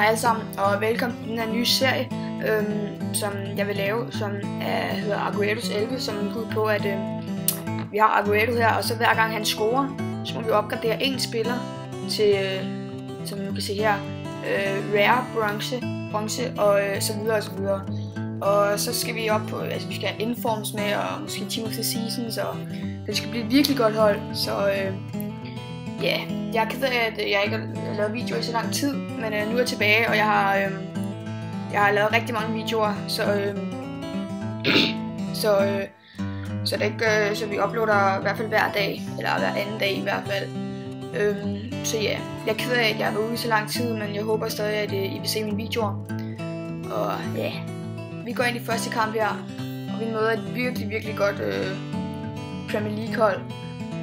Hej alle sammen, og velkommen til den her nye serie, som jeg vil lave, som hedder Agueros 11, som går ud på, at vi har Aguero her, og så hver gang han scorer, så må vi opgradere en spiller til, som du kan se her, rare, bronze og så videre og så videre. Og så skal vi op på, altså vi skal have informs med, og måske Team of the Seasons, og det skal blive et virkelig godt hold, så ja, jeg er ked af, at jeg ikke har lavet videoer i så lang tid, men nu er jeg tilbage, og jeg har lavet rigtig mange videoer, så det ikke, så vi uploader i hvert fald hver dag, eller hver anden dag i hvert fald. Så ja, jeg er ked af, at jeg har været ude i så lang tid, men jeg håber stadig, at I vil se mine videoer. Og ja, vi går ind i første kamp her, og vi møder et virkelig godt Premier League hold,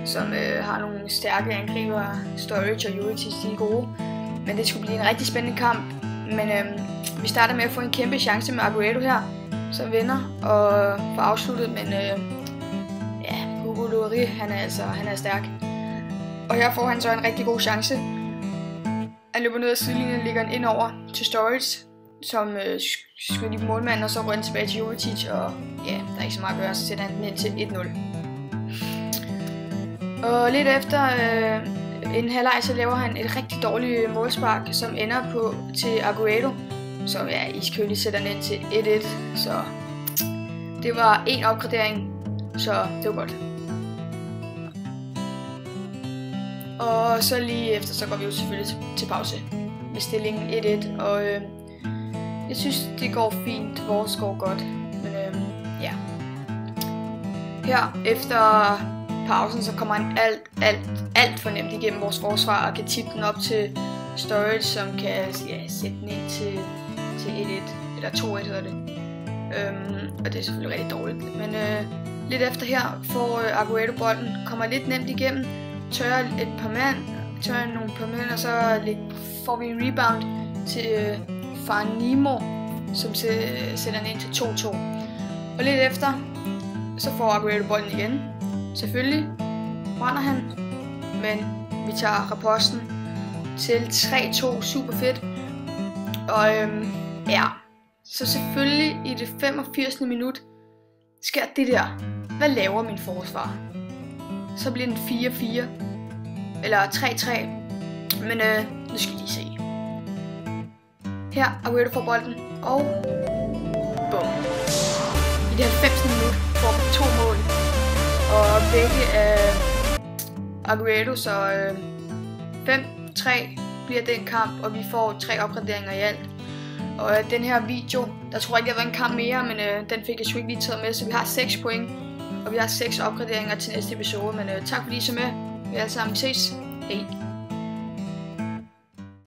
som har nogle stærke angriber. Sturridge og Jovetic, de er gode. Men det skulle blive en rigtig spændende kamp. Men vi starter med at få en kæmpe chance med Aguero her, som vinder og får afsluttet. Men ja, Hugo Lloris, han er stærk. Og her får han så en rigtig god chance. Han løber ned ad sidelinjen og lægger den ind over til Sturridge, som skyder lige på målmanden, og så går han tilbage til Jovetic. Og ja, der er ikke så meget at gøre, så sætter han den ind til 1-0. Og lidt efter en halvleg, så laver han et rigtig dårligt målspark, som ender på til Aguero, som ja, iskøligt sætter den ind til 1-1. Så det var en opgradering, så det var godt. Og så lige efter, så går vi jo selvfølgelig til pause med stillingen 1-1, og jeg synes det går fint, vores går godt, men ja. Her efter pausen, så kommer han alt for nemt igennem vores forsvar og kan tippe den op til Sturridge, som kan sætte den ind til 1-1, eller 2-1 hedder det. Og det er selvfølgelig rigtig dårligt. Men lidt efter her får Aguero bolden, kommer lidt nemt igennem, tørrer nogle par mænd, og så får vi en rebound til Farnimo, som sætter den ind til 2-2. Og lidt efter, så får Aguero bolden igen. Selvfølgelig brænder han, men vi tager reposten til 3-2, super fedt. Og ja, så selvfølgelig i det 85. minut sker det der. Hvad laver min forsvar? Så bliver den 4-4, eller 3-3, men nu skal vi lige se. Her Aguero får bolden, og bum. I det 90. minut får vi 2 mål. Og begge af Aguero, så 5-3 bliver den kamp, og vi får 3 opgraderinger i alt. Og den her video, der tror jeg ikke, der var en kamp mere, men den fik jeg sgu ikke lige taget med, så vi har 6 point, og vi har 6 opgraderinger til næste episode. Men tak fordi I så med. Vi alle sammen ses. Hej.